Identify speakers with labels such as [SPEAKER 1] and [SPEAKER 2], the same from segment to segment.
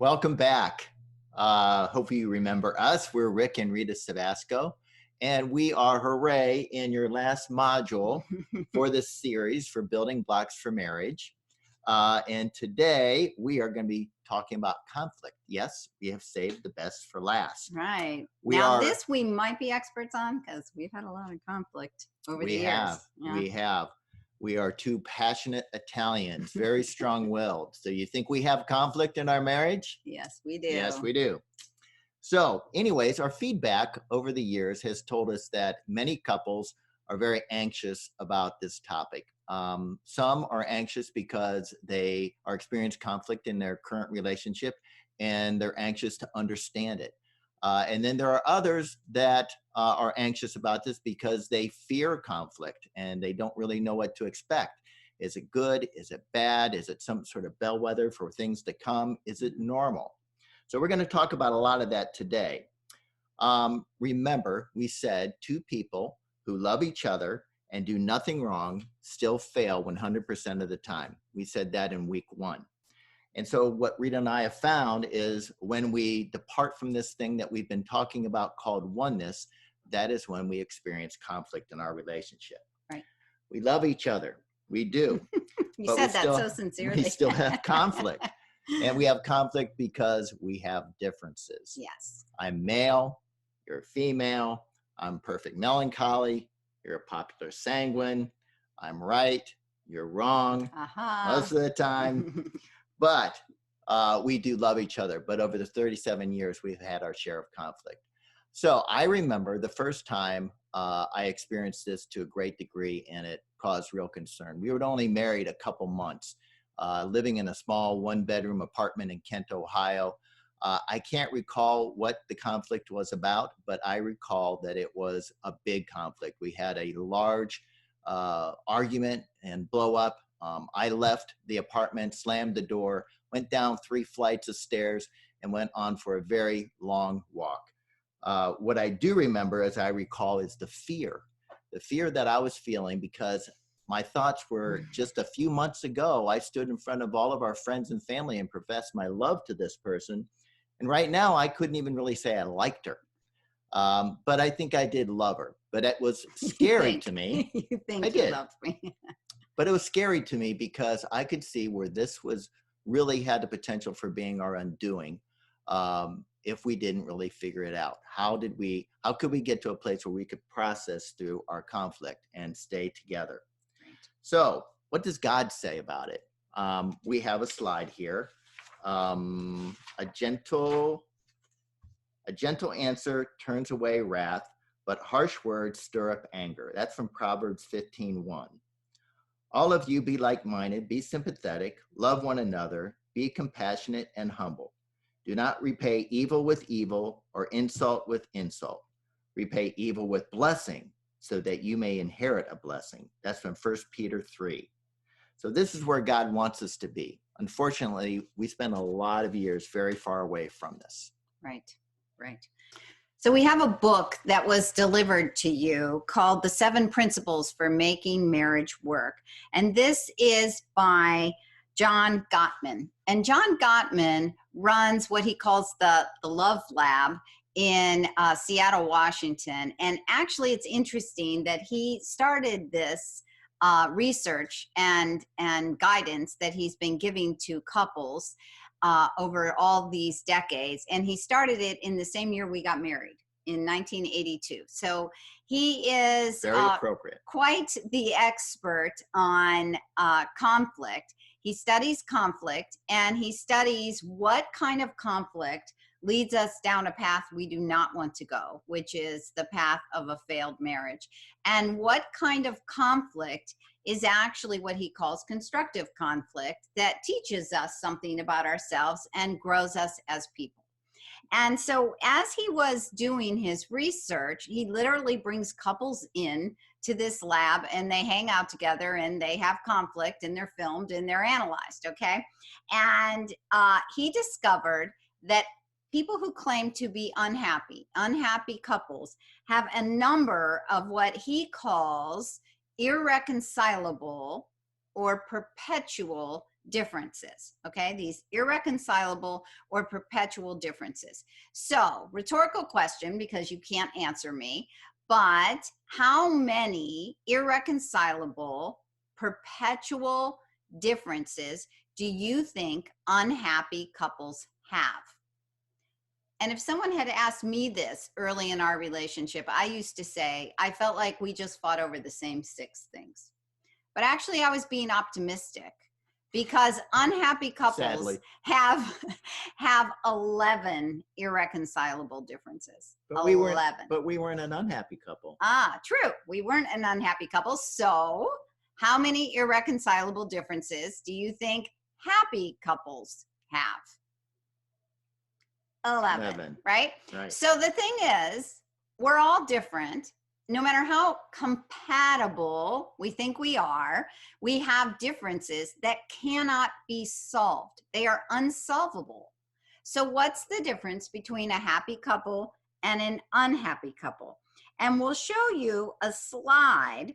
[SPEAKER 1] Welcome back. Hope you remember us. We're Rick and Rita Savasco, and we are Hooray in your last module for this series for Building Blocks for Marriage. And today we are going to be talking about conflict. Yes, we have saved the best for last.
[SPEAKER 2] Right.
[SPEAKER 1] We
[SPEAKER 2] Now,
[SPEAKER 1] are,
[SPEAKER 2] this we might be experts on because we've had a lot of conflict over the
[SPEAKER 1] we
[SPEAKER 2] years.
[SPEAKER 1] have,
[SPEAKER 2] Yeah.
[SPEAKER 1] we have. We are two passionate Italians, very strong-willed. So you think we have conflict in our marriage?
[SPEAKER 2] Yes, we do.
[SPEAKER 1] Yes, we do. So anyways, our feedback over the years has told us that many couples are very anxious about this topic. Some are anxious because they are experiencing conflict in their current relationship and they're anxious to understand it. And then there are others that are anxious about this because they fear conflict and they don't really know what to expect. Is it good? Is it bad? Is it some sort of bellwether for things to come? Is it normal? So we're going to talk about a lot of that today. Remember, we said two people who love each other and do nothing wrong still fail 100% of the time. We said that in week 1. And so what Rita and I have found is when we depart from this thing that we've been talking about called oneness, that is when we experience conflict in our relationship.
[SPEAKER 2] Right.
[SPEAKER 1] We love each other. We do.
[SPEAKER 2] You said that so sincerely.
[SPEAKER 1] We still have conflict. And we have conflict because we have differences.
[SPEAKER 2] Yes.
[SPEAKER 1] I'm male, you're female, I'm perfect melancholy, you're a popular sanguine, I'm right, you're wrong most of the time. But we do love each other. But over the 37 years, we've had our share of conflict. So I remember the first time I experienced this to a great degree, and it caused real concern. We were only married a couple months, living in a small one-bedroom apartment in Kent, Ohio. I can't recall what the conflict was about, but I recall that it was a big conflict. We had a large argument and blow up. I left the apartment, slammed the door, went down 3 flights of stairs, and went on for a very long walk. What I do remember, as I recall, is the fear that I was feeling because my thoughts were just a few months ago, I stood in front of all of our friends and family and professed my love to this person. And right now, I couldn't even really say I liked her. But I think I did love her. But it was scary to me.
[SPEAKER 2] You think
[SPEAKER 1] I did.
[SPEAKER 2] You loved me.
[SPEAKER 1] But it was scary to me because I could see where this was really had the potential for being our undoing if we didn't really figure it out. How could we get to a place where we could process through our conflict and stay together?
[SPEAKER 2] Right.
[SPEAKER 1] So what does God say about it? We have a slide here. A gentle answer turns away wrath, but harsh words stir up anger. That's from Proverbs 15:1. All of you be like-minded, be sympathetic, love one another, be compassionate and humble. Do not repay evil with evil or insult with insult. Repay evil with blessing so that you may inherit a blessing. That's from 1 Peter 3. So this is where God wants us to be. Unfortunately, we spend a lot of years very far away from this.
[SPEAKER 2] Right, right. So we have a book that was delivered to you called The 7 Principles for Making Marriage Work. And this is by John Gottman. And John Gottman runs what he calls the Love Lab in Seattle, Washington. And actually, it's interesting that he started this research and guidance that he's been giving to couples over all these decades. And he started it in the same year we got married, in 1982. So he is
[SPEAKER 1] very appropriate.
[SPEAKER 2] Quite the expert on conflict. He studies conflict, and he studies what kind of conflict leads us down a path we do not want to go, which is the path of a failed marriage. And what kind of conflict is actually what he calls constructive conflict that teaches us something about ourselves and grows us as people. And so as he was doing his research, he literally brings couples in to this lab, and they hang out together, and they have conflict, and they're filmed, and they're analyzed, okay? And he discovered that people who claim to be unhappy couples, have a number of what he calls irreconcilable or perpetual differences, okay? These irreconcilable or perpetual differences. So, rhetorical question, because you can't answer me, but how many irreconcilable, perpetual differences do you think unhappy couples have? And if someone had asked me this early in our relationship, I used to say, I felt like we just fought over the same 6 things. But actually, I was being optimistic because unhappy couples
[SPEAKER 1] Sadly.
[SPEAKER 2] have 11 irreconcilable differences.
[SPEAKER 1] But
[SPEAKER 2] 11.
[SPEAKER 1] we weren't an unhappy couple.
[SPEAKER 2] True. We weren't an unhappy couple. So how many irreconcilable differences do you think happy couples have? 11, right? So the thing is, we're all different. No matter how compatible we think we are, we have differences that cannot be solved. They are unsolvable. So what's the difference between a happy couple and an unhappy couple? And we'll show you a slide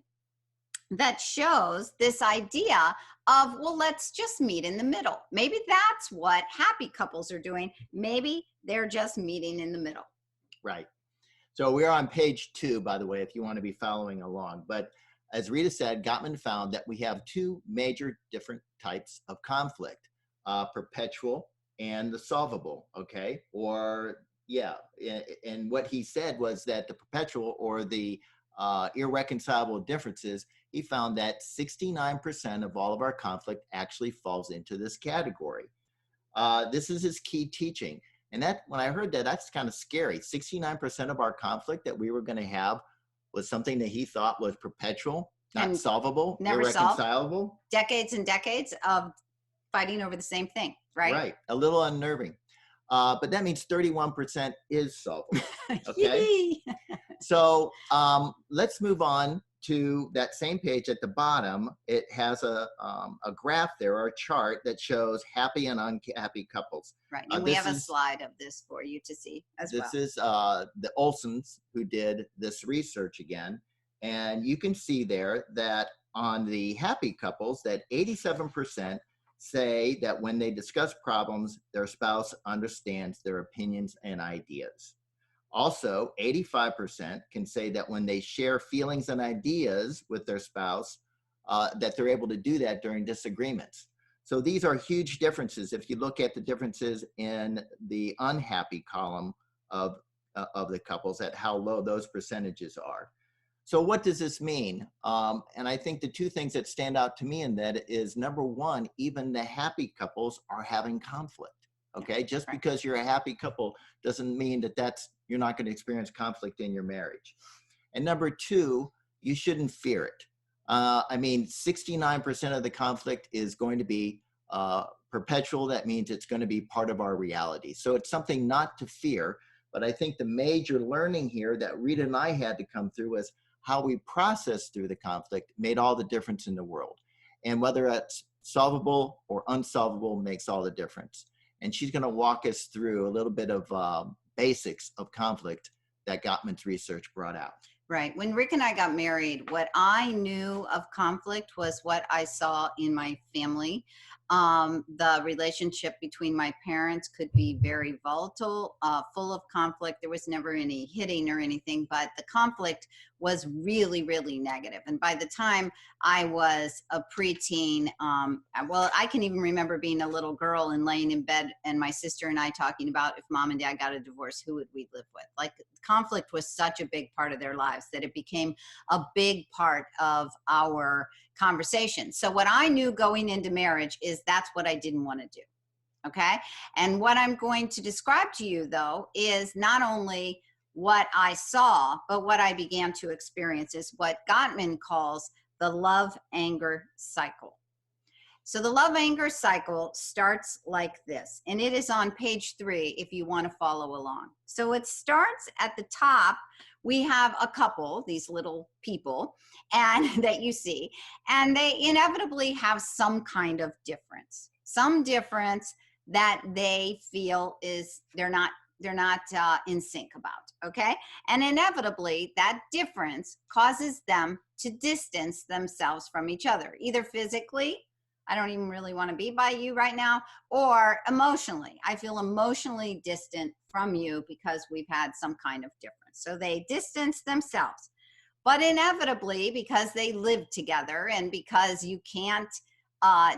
[SPEAKER 2] that shows this idea of, well, let's just meet in the middle. Maybe that's what happy couples are doing. Maybe they're just meeting in the middle.
[SPEAKER 1] Right. So we're on page 2, by the way, if you want to be following along. But as Rita said, Gottman found that we have 2 major different types of conflict, perpetual and the solvable, okay? Or, yeah, and what he said was that the perpetual or the irreconcilable differences, he found that 69% of all of our conflict actually falls into this category. This is his key teaching. And that, when I heard that, that's kind of scary. 69% of our conflict that we were going to have was something that he thought was perpetual, not and solvable, never irreconcilable.
[SPEAKER 2] Solved. Decades and decades of fighting over the same thing, right?
[SPEAKER 1] Right. A little unnerving. But that means 31% is solvable. Okay. So let's move on to that same page at the bottom. It has a graph there, or a chart that shows happy and unhappy couples.
[SPEAKER 2] Right, and we have a slide of this for you to see as well.
[SPEAKER 1] This is the Olsons who did this research again. And you can see there that on the happy couples, that 87% say that when they discuss problems, their spouse understands their opinions and ideas. Also, 85% can say that when they share feelings and ideas with their spouse, that they're able to do that during disagreements. So these are huge differences if you look at the differences in the unhappy column of the couples, at how low those percentages are. So what does this mean? And I think the 2 things that stand out to me in that is, number 1, even the happy couples are having conflict. Okay, just because you're a happy couple doesn't mean that you're not going to experience conflict in your marriage. And number 2, you shouldn't fear it. I mean, 69% of the conflict is going to be perpetual. That means it's going to be part of our reality. So it's something not to fear. But I think the major learning here that Rita and I had to come through was how we process through the conflict made all the difference in the world. And whether it's solvable or unsolvable makes all the difference. And she's going to walk us through a little bit of basics of conflict that Gottman's research brought out.
[SPEAKER 2] Right. When Rick and I got married, what I knew of conflict was what I saw in my family. The relationship between my parents could be very volatile, full of conflict. There was never any hitting or anything, but the conflict was really, really negative. And by the time I was a preteen, well, I can even remember being a little girl and laying in bed and my sister and I talking about, if mom and dad got a divorce, who would we live with? Like, conflict was such a big part of their lives that it became a big part of our conversation. So what I knew going into marriage is that's what I didn't want to do. Okay. And what I'm going to describe to you, though, is not only what I saw, but what I began to experience is what Gottman calls the love-anger cycle. So the love-anger cycle starts like this, and it is on page 3 if you want to follow along. So it starts at the top. We have a couple, these little people, and that you see, and they inevitably have some kind of difference, some difference that they feel is they're not in sync about, okay? And inevitably, that difference causes them to distance themselves from each other, either physically I don't even really want to be by you right now. Or emotionally, I feel emotionally distant from you because we've had some kind of difference. So they distance themselves. But inevitably, because they live together and because you can't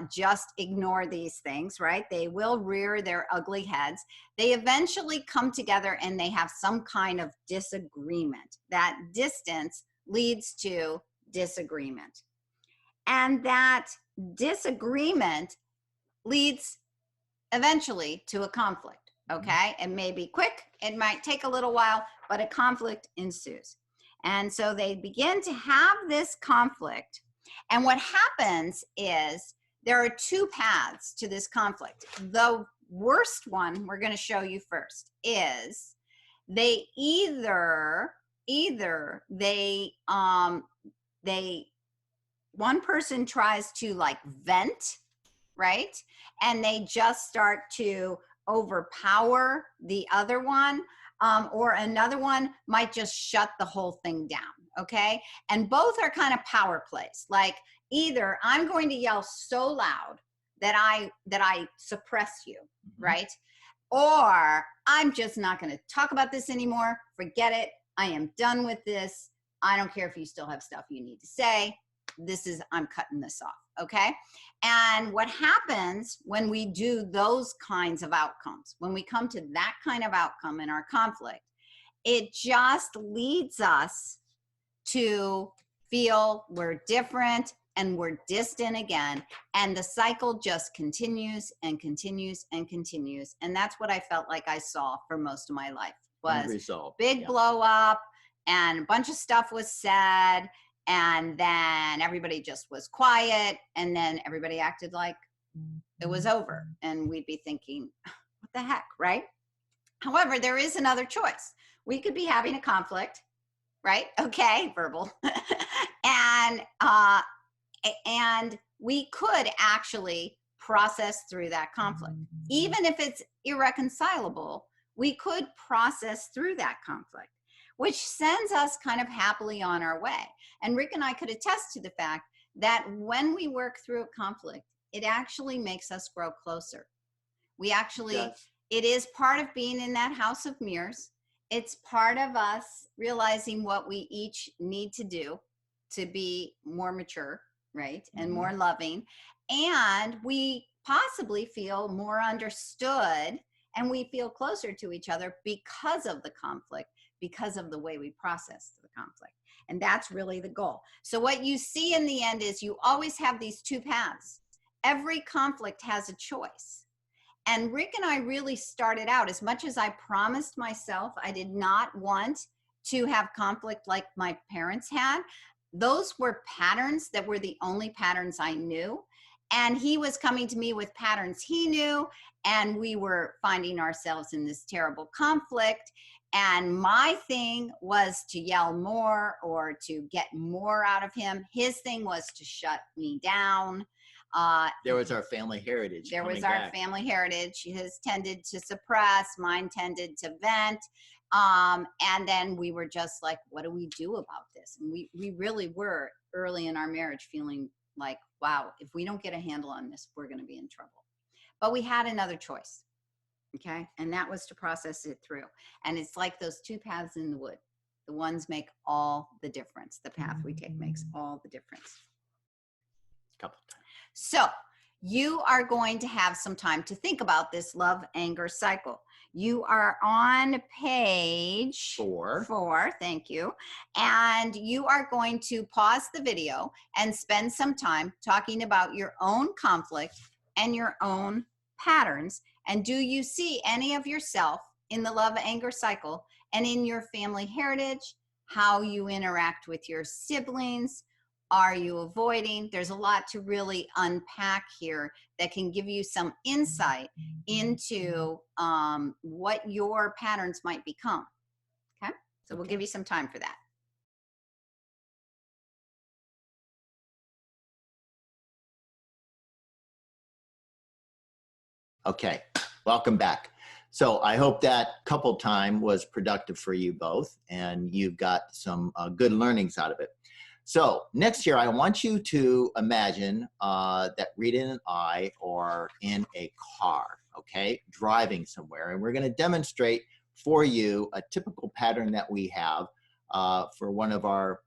[SPEAKER 2] just ignore these things, right? They will rear their ugly heads. They eventually come together and they have some kind of disagreement. That distance leads to disagreement. And that disagreement leads eventually to a conflict, okay? It may be quick, it might take a little while, but a conflict ensues. And so they begin to have this conflict. And what happens is there are two paths to this conflict. The worst one we're going to show you first is they either one person tries to like vent, right? And they just start to overpower the other one, or another one might just shut the whole thing down, okay? And both are kind of power plays. Like either I'm going to yell so loud that I suppress you, right? Or I'm just not going to talk about this anymore. Forget it. I am done with this. I don't care if you still have stuff you need to say. I'm cutting this off, okay? And what happens when we do those kinds of outcomes, when we come to that kind of outcome in our conflict, it just leads us to feel we're different and we're distant again. And the cycle just continues and continues and continues. And that's what I felt like I saw for most of my life was big blow up and a bunch of stuff was said. And then everybody just was quiet. And then everybody acted like it was over. And we'd be thinking, what the heck, right? However, there is another choice. We could be having a conflict, right? Okay, verbal. And we could actually process through that conflict. Even if it's irreconcilable, we could process through that conflict, which sends us kind of happily on our way. And Rick and I could attest to the fact that when we work through a conflict, it actually makes us grow closer. We actually, it is part of being in that house of mirrors. It's part of us realizing what we each need to do to be more mature, right? And more loving. And we possibly feel more understood and we feel closer to each other because of the conflict, because of the way we process the conflict. And that's really the goal. So what you see in the end is you always have these two paths. Every conflict has a choice. And Rick and I really started out, as much as I promised myself I did not want to have conflict like my parents had, those were patterns that were the only patterns I knew. And he was coming to me with patterns he knew, and we were finding ourselves in this terrible conflict. And my thing was to yell more or to get more out of him. His thing was to shut me down.
[SPEAKER 1] There was our family heritage.
[SPEAKER 2] There was our family heritage. His tended to suppress, mine tended to vent. And then we were just like, what do we do about this? And we really were early in our marriage feeling like, wow, if we don't get a handle on this, we're going to be in trouble. But we had another choice. Okay. And that was to process it through. And it's like those two paths in the wood. The ones make all the difference. The path we take makes all the difference.
[SPEAKER 1] Couple times.
[SPEAKER 2] So you are going to have some time to think about this love anger cycle. You are on page 4. Thank you. And you are going to pause the video and spend some time talking about your own conflict and your own patterns. And do you see any of yourself in the love anger cycle and in your family heritage, how you interact with your siblings? Are you avoiding? There's a lot to really unpack here that can give you some insight into what your patterns might become. Okay, so we'll give you some time for that.
[SPEAKER 1] Okay, welcome back. So I hope that couple time was productive for you both and you've got some good learnings out of it. So next year, I want you to imagine that Rita and I are in a car, okay, driving somewhere. And we're going to demonstrate for you a typical pattern that we have for one of our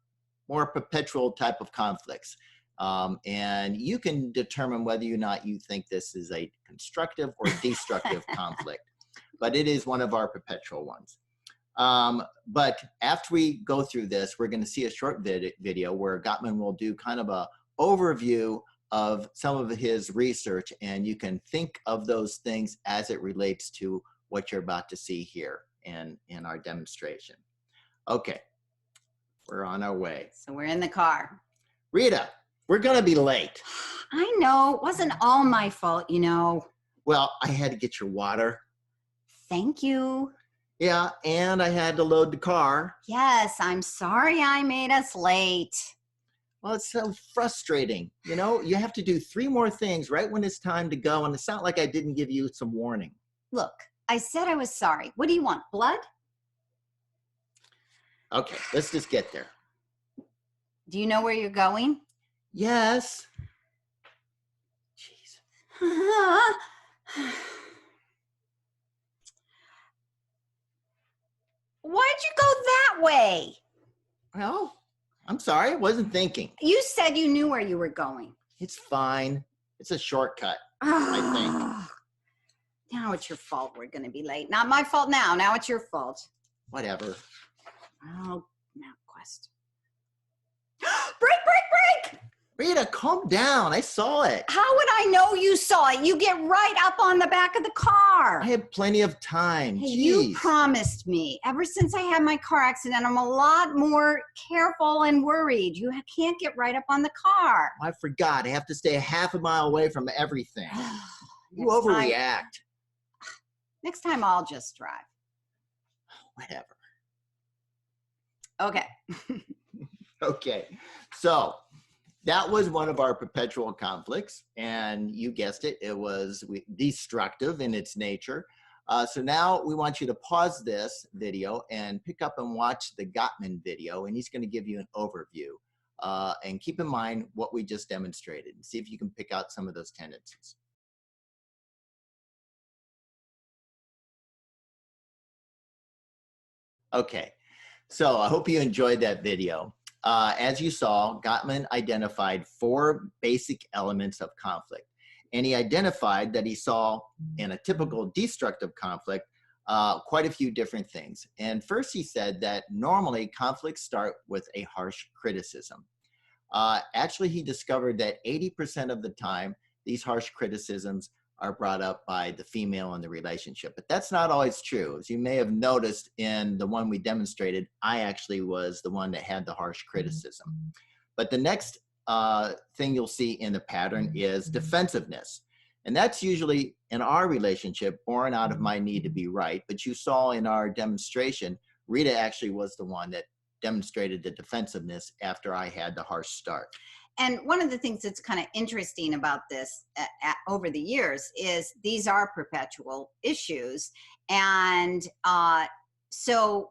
[SPEAKER 1] more perpetual type of conflicts. And you can determine whether or not you think this is a constructive or destructive conflict, but it is one of our perpetual ones. But after we go through this, we're going to see a short video where Gottman will do kind of a overview of some of his research, and you can think of those things as it relates to what you're about to see here in our demonstration. Okay, we're on our way.
[SPEAKER 2] So we're in the car.
[SPEAKER 1] Rita, we're going to be late.
[SPEAKER 2] I know. It wasn't all my fault, you know.
[SPEAKER 1] Well, I had to get your water.
[SPEAKER 2] Thank you.
[SPEAKER 1] Yeah, and I had to load the car.
[SPEAKER 2] Yes, I'm sorry I made us late.
[SPEAKER 1] Well, it's so frustrating. You know, you have to do 3 more things right when it's time to go, and it's not like I didn't give you some warning.
[SPEAKER 2] Look, I said I was sorry. What do you want, blood?
[SPEAKER 1] Okay, let's just get there.
[SPEAKER 2] Do you know where you're going?
[SPEAKER 1] Yes. Jeez.
[SPEAKER 2] Why'd you go that way?
[SPEAKER 1] Well, I'm sorry, I wasn't thinking.
[SPEAKER 2] You said you knew where you were going.
[SPEAKER 1] It's fine. It's a shortcut, I think.
[SPEAKER 2] Now it's your fault we're going to be late. Not my fault now. Now it's your fault.
[SPEAKER 1] Whatever.
[SPEAKER 2] Oh, MapQuest. Break, break, break!
[SPEAKER 1] Rita, calm down. I saw it.
[SPEAKER 2] How would I know you saw it? You get right up on the back of the car.
[SPEAKER 1] I had plenty of time.
[SPEAKER 2] Hey,
[SPEAKER 1] Jeez.
[SPEAKER 2] you promised me. Ever since I had my car accident, I'm a lot more careful and worried. You can't get right up on the car.
[SPEAKER 1] I forgot. I have to stay a half a mile away from everything. You overreact.
[SPEAKER 2] Next time I'll just drive.
[SPEAKER 1] Whatever.
[SPEAKER 2] Okay.
[SPEAKER 1] Okay. So that was one of our perpetual conflicts, and you guessed it, it was destructive in its nature. So now we want you to pause this video and pick up and watch the Gottman video, and he's going to give you an overview. And keep in mind what we just demonstrated, and see if you can pick out some of those tendencies. Okay, so I hope you enjoyed that video. As you saw, Gottman identified 4 basic elements of conflict. And he identified that he saw in a typical destructive conflict quite a few different things. And first he said that normally conflicts start with a harsh criticism. Actually, he discovered that 80% of the time, these harsh criticisms are brought up by the female in the relationship. But that's not always true. As you may have noticed in the one we demonstrated, I actually was the one that had the harsh criticism. But the next thing you'll see in the pattern is defensiveness. And that's usually in our relationship born out of my need to be right. But you saw in our demonstration, Rita actually was the one that demonstrated the defensiveness after I had the harsh start.
[SPEAKER 2] And one of the things that's kind of interesting about this over the years is these are perpetual issues. And so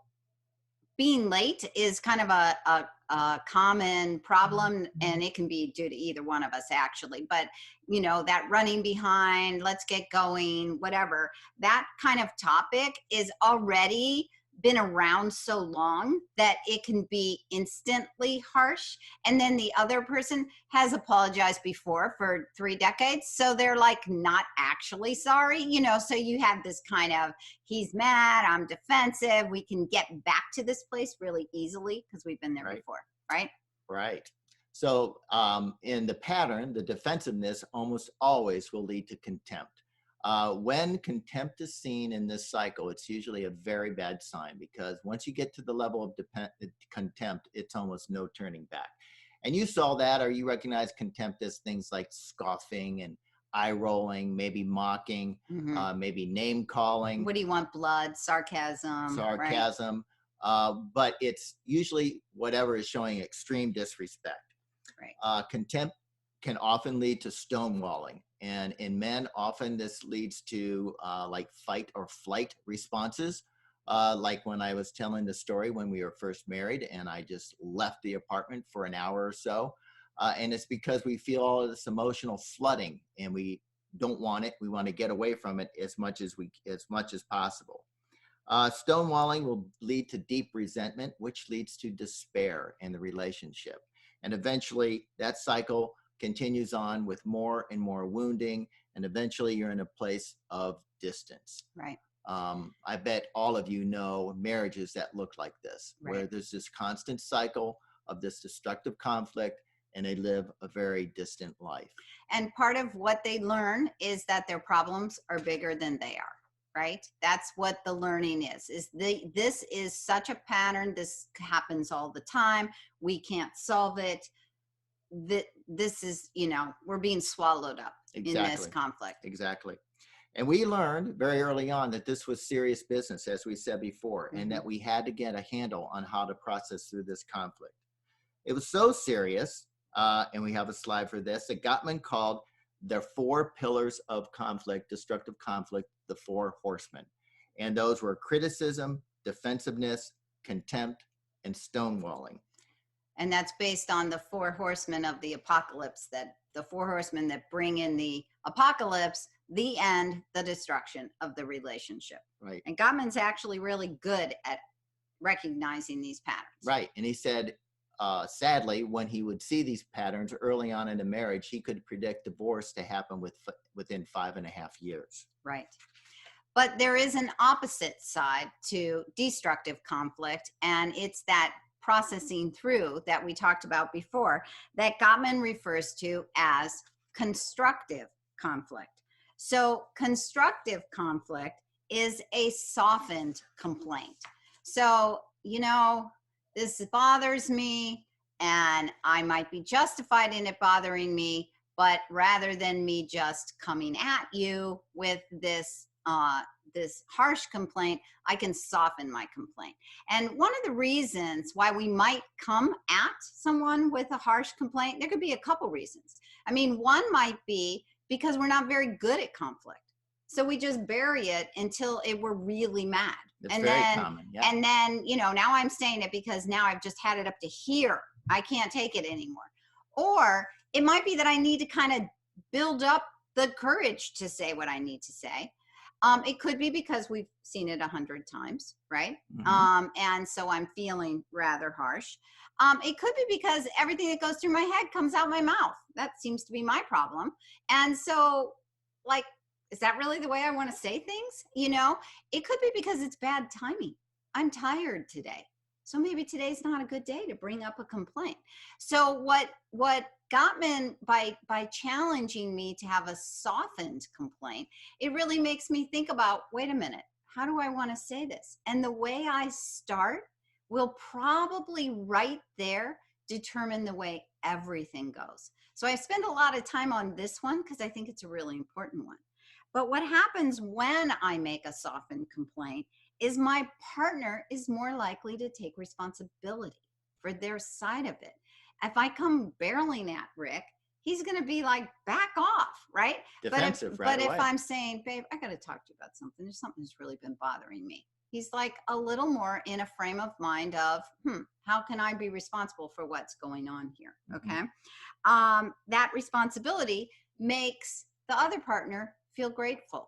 [SPEAKER 2] being late is kind of a common problem, and it can be due to either one of us actually. But, you know, that running behind, let's get going, whatever, that kind of topic is already been around so long that it can be instantly harsh. And then the other person has apologized before for 3 decades. So they're like not actually sorry, you know, so you have this kind of, he's mad, I'm defensive. We can get back to this place really easily because we've been there before, right?
[SPEAKER 1] Right. So in the pattern, the defensiveness almost always will lead to contempt. When contempt is seen in this cycle, it's usually a very bad sign, because once you get to the level of contempt, it's almost no turning back. And you saw that, or you recognize contempt as things like scoffing and eye rolling, maybe mocking, maybe name calling.
[SPEAKER 2] What do you want? Blood, sarcasm.
[SPEAKER 1] Sarcasm. Right? But it's usually whatever is showing extreme disrespect.
[SPEAKER 2] Right.
[SPEAKER 1] Contempt can often lead to stonewalling. And in men, often this leads to like fight or flight responses. like when I was telling the story when we were first married and I just left the apartment for an hour or so. And it's because we feel all of this emotional flooding and we don't want it. We want to get away from it as much as possible. Stonewalling will lead to deep resentment, which leads to despair in the relationship. And eventually that cycle continues on with more and more wounding. And eventually you're in a place of distance.
[SPEAKER 2] Right.
[SPEAKER 1] I bet all of you know marriages that look like this, right, where there's this constant cycle of this destructive conflict and they live a very distant life.
[SPEAKER 2] And part of what they learn is that their problems are bigger than they are, right? That's what the learning is this is such a pattern. This happens all the time. We can't solve it. This is, we're being swallowed up in this conflict.
[SPEAKER 1] Exactly. And we learned very early on that this was serious business, as we said before, mm-hmm, and that we had to get a handle on how to process through this conflict. It was so serious, and we have a slide for this, that Gottman called the 4 pillars of conflict, destructive conflict, the 4 horsemen. And those were criticism, defensiveness, contempt, and stonewalling.
[SPEAKER 2] And that's based on the 4 horsemen of the apocalypse, that the 4 horsemen that bring in the apocalypse, the end, the destruction of the relationship.
[SPEAKER 1] Right.
[SPEAKER 2] And Gottman's actually really good at recognizing these patterns.
[SPEAKER 1] Right. And he said, sadly, when he would see these patterns early on in a marriage, he could predict divorce to happen within 5.5 years.
[SPEAKER 2] Right. But there is an opposite side to destructive conflict, and it's that processing through that we talked about before that Gottman refers to as constructive conflict. So constructive conflict is a softened complaint. So, this bothers me and I might be justified in it bothering me, but rather than me just coming at you with this harsh complaint, I can soften my complaint. And one of the reasons why we might come at someone with a harsh complaint, there could be a couple reasons. I mean, one might be because we're not very good at conflict. So we just bury it until we're really mad.
[SPEAKER 1] That's very common. Yeah.
[SPEAKER 2] And then, now I'm saying it because now I've just had it up to here. I can't take it anymore. Or it might be that I need to kind of build up the courage to say what I need to say. It could be because we've seen it 100 times, right? Mm-hmm. And so I'm feeling rather harsh. It could be because everything that goes through my head comes out my mouth. That seems to be my problem. And so, is that really the way I want to say things? It could be because it's bad timing. I'm tired today. So maybe today's not a good day to bring up a complaint. So what Gottman, by challenging me to have a softened complaint, it really makes me think about, wait a minute, how do I want to say this? And the way I start will probably right there determine the way everything goes. So I spend a lot of time on this one because I think it's a really important one. But what happens when I make a softened complaint is my partner is more likely to take responsibility for their side of it. If I come barreling at Rick, he's going to be like, back off, right?
[SPEAKER 1] Defensive,
[SPEAKER 2] but if I'm saying, babe, I got to talk to you about something. There's something that's really been bothering me. He's like a little more in a frame of mind of, how can I be responsible for what's going on here? Okay. That responsibility makes the other partner feel grateful.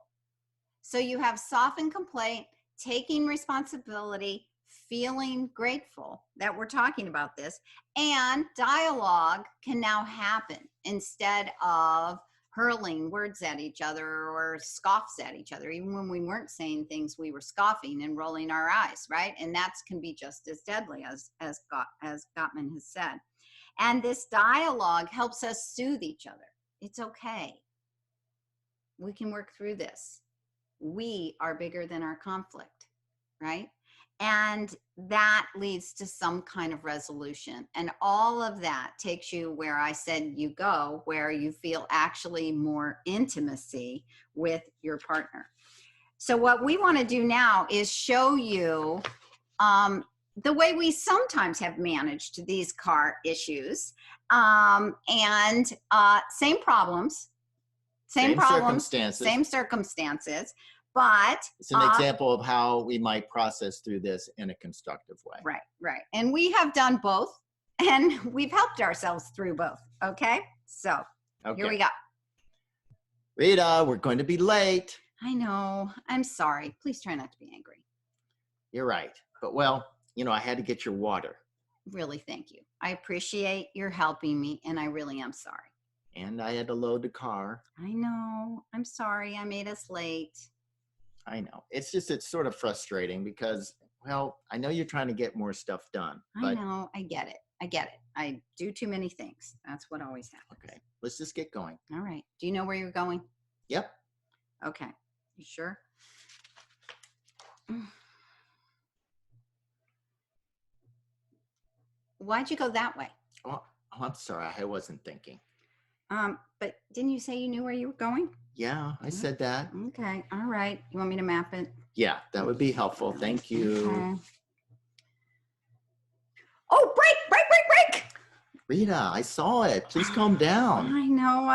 [SPEAKER 2] So you have softened complaint, taking responsibility, feeling grateful that we're talking about this, and dialogue can now happen instead of hurling words at each other or scoffs at each other. Even when we weren't saying things, we were scoffing and rolling our eyes, right? And that can be just as deadly as Gottman has said. And this dialogue helps us soothe each other. It's okay. We can work through this. We are bigger than our conflict, right? And that leads to some kind of resolution. And all of that takes you where I said you go, where you feel actually more intimacy with your partner. So what we want to do now is show you the way we sometimes have managed these car issues, same problems, same circumstances, But
[SPEAKER 1] it's an example of how we might process through this in a constructive way.
[SPEAKER 2] Right, right. And we have done both, and we've helped ourselves through both. Okay, so here we go.
[SPEAKER 1] Rita, we're going to be late.
[SPEAKER 2] I know. I'm sorry. Please try not to be angry.
[SPEAKER 1] You're right. But well, you know, I had to get your water.
[SPEAKER 2] Really, thank you. I appreciate your helping me, and I really am sorry.
[SPEAKER 1] And I had to load the car.
[SPEAKER 2] I know. I'm sorry. I made us late.
[SPEAKER 1] I know. It's sort of frustrating because, well, I know you're trying to get more stuff done.
[SPEAKER 2] I know. I get it. I do too many things. That's what always happens.
[SPEAKER 1] Okay. Let's just get going.
[SPEAKER 2] All right. Do you know where you're going?
[SPEAKER 1] Yep.
[SPEAKER 2] Okay. You sure? Why'd you go that way?
[SPEAKER 1] Oh, I'm sorry. I wasn't thinking.
[SPEAKER 2] But didn't you say you knew where you were going?
[SPEAKER 1] Yeah, I said that.
[SPEAKER 2] Okay. All right. You want me to map it?
[SPEAKER 1] Yeah, that would be helpful. Thank you.
[SPEAKER 2] Okay. Oh, break!
[SPEAKER 1] Rita, I saw it. Please calm down.
[SPEAKER 2] I know.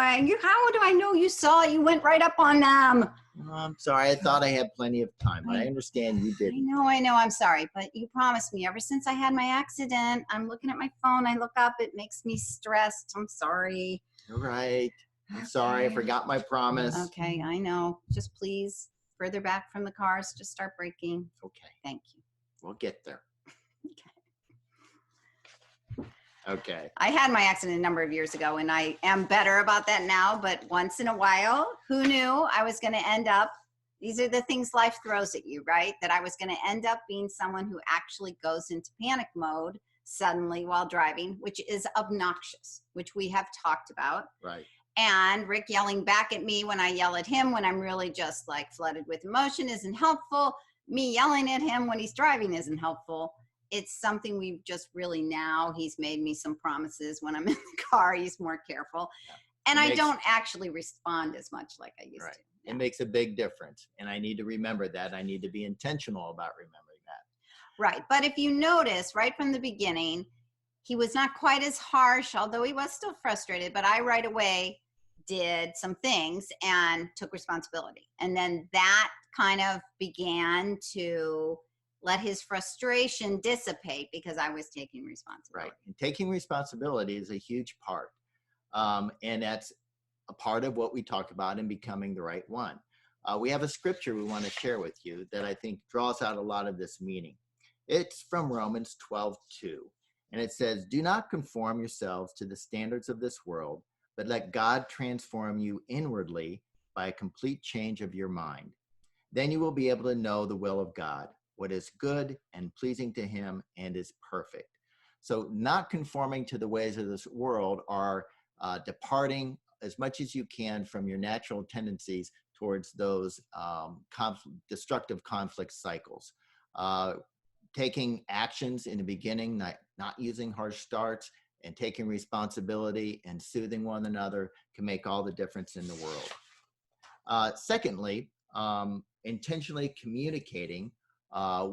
[SPEAKER 2] How do I know you saw it? You went right up on them.
[SPEAKER 1] I'm sorry. I thought I had plenty of time, but I understand you didn't.
[SPEAKER 2] I know. I'm sorry, but you promised me. Ever since I had my accident, I'm looking at my phone. I look up. It makes me stressed. I'm sorry.
[SPEAKER 1] You're right. I'm sorry. I forgot my promise.
[SPEAKER 2] Okay, I know. Just please, further back from the cars, just start braking.
[SPEAKER 1] Okay.
[SPEAKER 2] Thank you.
[SPEAKER 1] We'll get there. Okay.
[SPEAKER 2] I had my accident a number of years ago, and I am better about that now, but once in a while, who knew I was going to end up, these are the things life throws at you, right? That I was going to end up being someone who actually goes into panic mode suddenly while driving, which is obnoxious, which we have talked about.
[SPEAKER 1] Right.
[SPEAKER 2] And Rick yelling back at me when I yell at him when I'm really just like flooded with emotion isn't helpful. Me yelling at him when he's driving isn't helpful. It's something we've just really now, he's made me some promises when I'm in the car, he's more careful. Yeah. And I don't actually respond as much like I used to.
[SPEAKER 1] Yeah. It makes a big difference. And I need to remember that. I need to be intentional about remembering that.
[SPEAKER 2] Right. But if you notice right from the beginning, he was not quite as harsh, although he was still frustrated, but I right away did some things and took responsibility. And then that kind of began to let his frustration dissipate because I was taking responsibility.
[SPEAKER 1] Right. And taking responsibility is a huge part. And that's a part of what we talk about in becoming the right one. We have a scripture we want to share with you that I think draws out a lot of this meaning. It's from Romans 12:2. And it says, "Do not conform yourselves to the standards of this world, but let God transform you inwardly by a complete change of your mind. Then you will be able to know the will of God, what is good and pleasing to him and is perfect." So not conforming to the ways of this world are departing as much as you can from your natural tendencies towards those destructive conflict cycles. Taking actions in the beginning, not using harsh starts, and taking responsibility and soothing one another can make all the difference in the world. Secondly, intentionally communicating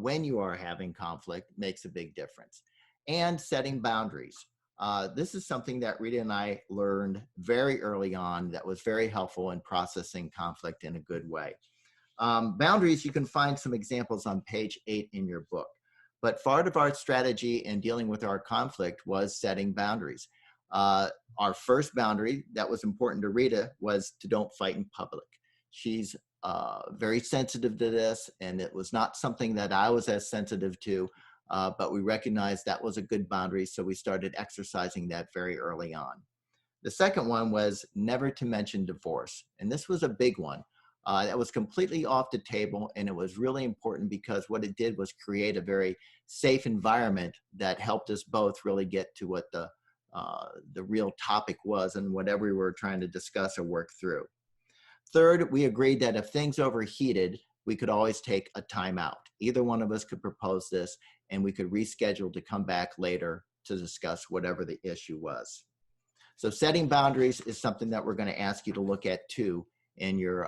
[SPEAKER 1] when you are having conflict makes a big difference. And setting boundaries. This is something that Rita and I learned very early on that was very helpful in processing conflict in a good way. Boundaries, you can find some examples on page 8 in your book. But part of our strategy in dealing with our conflict was setting boundaries. Our first boundary that was important to Rita was to don't fight in public. She's very sensitive to this, and it was not something that I was as sensitive to, but we recognized that was a good boundary, so we started exercising that very early on. The second one was never to mention divorce, and this was a big one. That was completely off the table, and it was really important because what it did was create a very safe environment that helped us both really get to what the real topic was and whatever we were trying to discuss or work through. Third, we agreed that if things overheated, we could always take a timeout. Either one of us could propose this, and we could reschedule to come back later to discuss whatever the issue was. So setting boundaries is something that we're going to ask you to look at too in your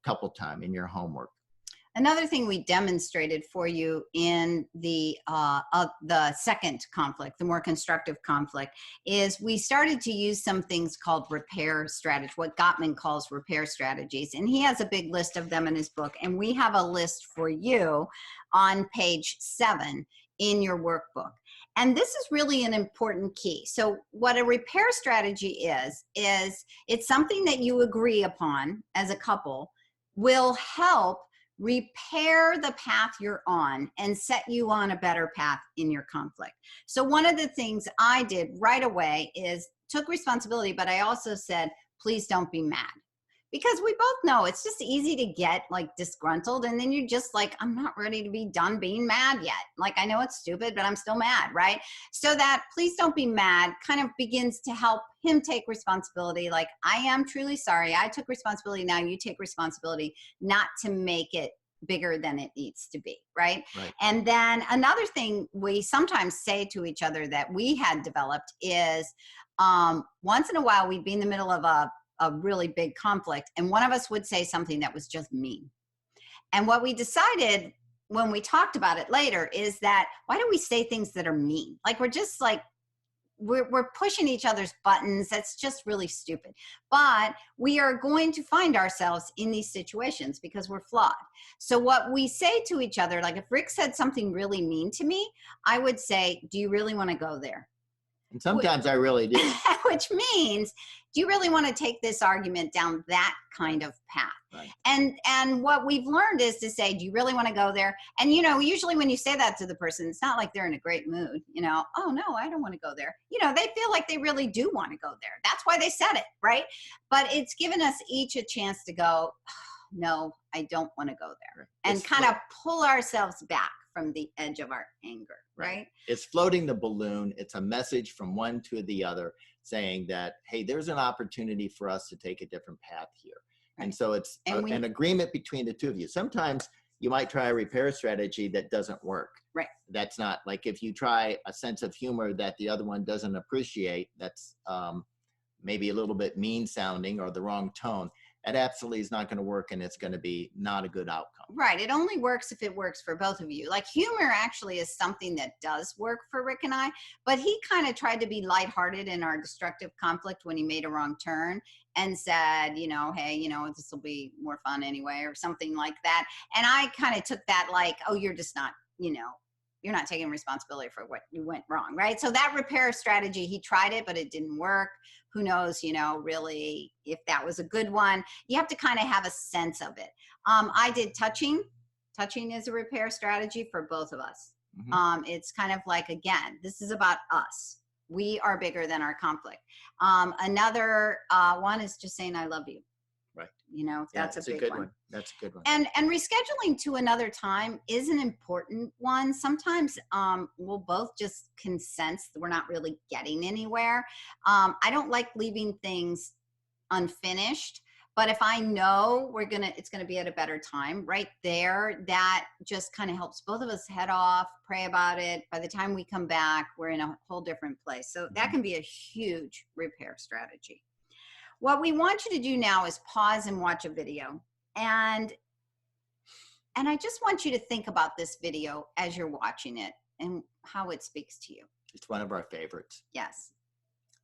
[SPEAKER 1] couple time, in your homework.
[SPEAKER 2] Another thing we demonstrated for you in the second conflict, the more constructive conflict, is we started to use some things called repair strategies, what Gottman calls repair strategies. And he has a big list of them in his book. And we have a list for you on page 7 in your workbook. And this is really an important key. So what a repair strategy is it's something that you agree upon as a couple will help repair the path you're on and set you on a better path in your conflict. So one of the things I did right away is took responsibility, but I also said, please don't be mad. Because we both know it's just easy to get like disgruntled, and then you're just like, I'm not ready to be done being mad yet. Like, I know it's stupid, but I'm still mad, right? So that please don't be mad kind of begins to help him take responsibility. Like, I am truly sorry. I took responsibility. Now you take responsibility, not to make it bigger than it needs to be, right? And then another thing we sometimes say to each other that we had developed is once in a while we'd be in the middle of a really big conflict, and one of us would say something that was just mean. And what we decided when we talked about it later is that, why do we say things that are mean? Like, we're just like, we're pushing each other's buttons. That's just really stupid. But we are going to find ourselves in these situations because we're flawed. So what we say to each other, like if Rick said something really mean to me, I would say, do you really want to go there?
[SPEAKER 1] And sometimes I really do.
[SPEAKER 2] Which means, do you really want to take this argument down that kind of path?
[SPEAKER 1] Right.
[SPEAKER 2] And what we've learned is to say, do you really want to go there? And, you know, usually when you say that to the person, it's not like they're in a great mood, you know, oh no, I don't want to go there. You know, they feel like they really do want to go there. That's why they said it, right? But it's given us each a chance to go, oh, no, I don't want to go there. And kind of pull ourselves back from the edge of our anger, right?
[SPEAKER 1] It's floating the balloon. It's a message from one to the other saying that, hey, there's an opportunity for us to take a different path here. Right. And so it's an agreement between the two of you. Sometimes you might try a repair strategy that doesn't work.
[SPEAKER 2] Right.
[SPEAKER 1] That's not like if you try a sense of humor that the other one doesn't appreciate, that's maybe a little bit mean sounding or the wrong tone. That absolutely is not going to work, and it's going to be not a good outcome.
[SPEAKER 2] Right. It only works if it works for both of you. Like, humor actually is something that does work for Rick and I, but he kind of tried to be lighthearted in our destructive conflict when he made a wrong turn and said, you know, hey, you know, this will be more fun anyway, or something like that. And I kind of took that like, oh, you're just not, you know, you're not taking responsibility for what you went wrong, right? So that repair strategy, he tried it, but it didn't work. Who knows, you know, really, if that was a good one. You have to kind of have a sense of it. I did touching. Touching is a repair strategy for both of us. Mm-hmm. It's kind of like, again, this is about us. We are bigger than our conflict. Another one is just saying, I love you.
[SPEAKER 1] Right.
[SPEAKER 2] You know, that's a big one.
[SPEAKER 1] That's a good one.
[SPEAKER 2] And rescheduling to another time is an important one. Sometimes we'll both just can sense that we're not really getting anywhere. I don't like leaving things unfinished, but if I know it's gonna be at a better time right there, that just kind of helps both of us head off, pray about it. By the time we come back, we're in a whole different place. So that can be a huge repair strategy. What we want you to do now is pause and watch a video. And I just want you to think about this video as you're watching it and how it speaks to you.
[SPEAKER 1] It's one of our favorites.
[SPEAKER 2] Yes.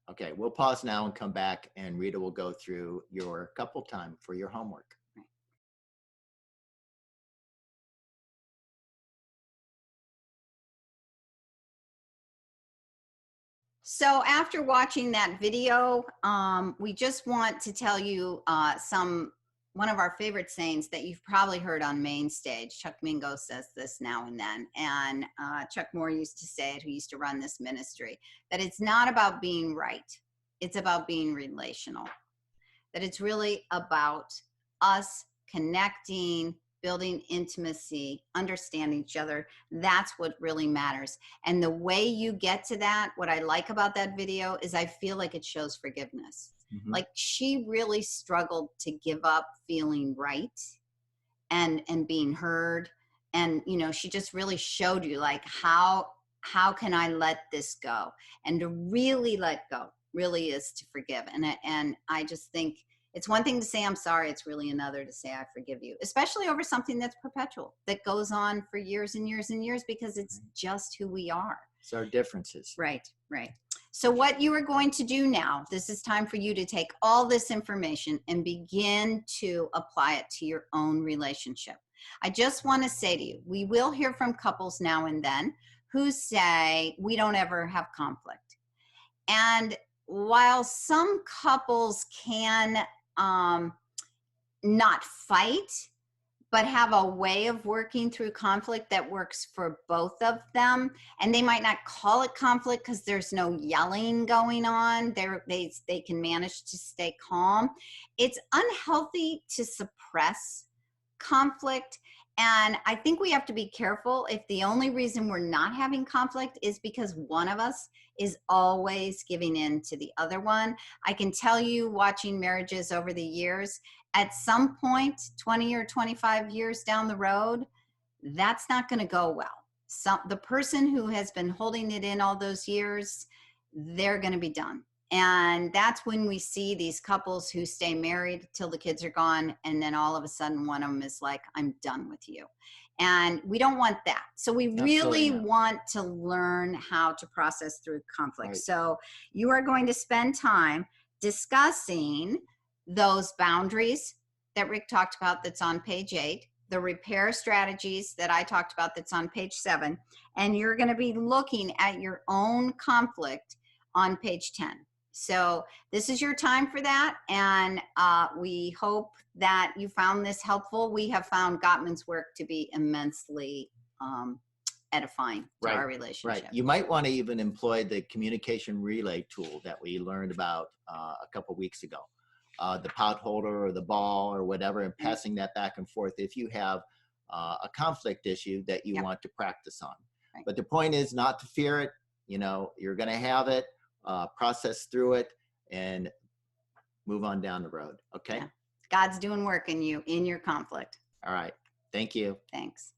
[SPEAKER 1] Okay, we'll pause now and come back, and Rita will go through your couple time for your homework.
[SPEAKER 2] Right. So after watching that video, we just want to tell you one of our favorite sayings that you've probably heard on main stage. Chuck Mingo says this now and then, and Chuck Moore used to say it, who used to run this ministry, that it's not about being right. It's about being relational. That it's really about us connecting, building intimacy, understanding each other. That's what really matters. And the way you get to that, what I like about that video is I feel like it shows forgiveness. Mm-hmm. Like, she really struggled to give up feeling right and being heard. And, you know, she just really showed you like, how can I let this go? And to really let go really is to forgive. And I just think It's one thing to say, I'm sorry. It's really another to say, I forgive you, especially over something that's perpetual, that goes on for years and years and years, because it's just who we are.
[SPEAKER 1] It's our differences.
[SPEAKER 2] Right, right. So what you are going to do now, this is time for you to take all this information and begin to apply it to your own relationship. I just want to say to you, we will hear from couples now and then who say, we don't ever have conflict. And while some couples can not fight, but have a way of working through conflict that works for both of them, and they might not call it conflict because there's no yelling going on, they can manage to stay calm. It's unhealthy to suppress conflict, and I think we have to be careful if the only reason we're not having conflict is because one of us is always giving in to the other one. I can tell you, watching marriages over the years, at some point 20 or 25 years down the road, that's not going to go well. So the person who has been holding it in all those years, they're going to be done. And that's when we see these couples who stay married till the kids are gone, and then all of a sudden one of them is like, I'm done with you. And we don't want that. So we really want to learn how to process through conflict. Right. So you are going to spend time discussing those boundaries that Rick talked about, that's on page 8, the repair strategies that I talked about, that's on page 7, and you're going to be looking at your own conflict on page 10. So this is your time for that, and we hope that you found this helpful. We have found Gottman's work to be immensely edifying to our relationship.
[SPEAKER 1] Right. You might want to even employ the communication relay tool that we learned about a couple weeks ago. The pot holder or the ball or whatever, and passing that back and forth if you have a conflict issue that you want to practice on. Right. But the point is not to fear it. You know, you're going to have it, process through it, and move on down the road. Okay.
[SPEAKER 2] Yeah. God's doing work in you, in your conflict.
[SPEAKER 1] All right. Thank you.
[SPEAKER 2] Thanks.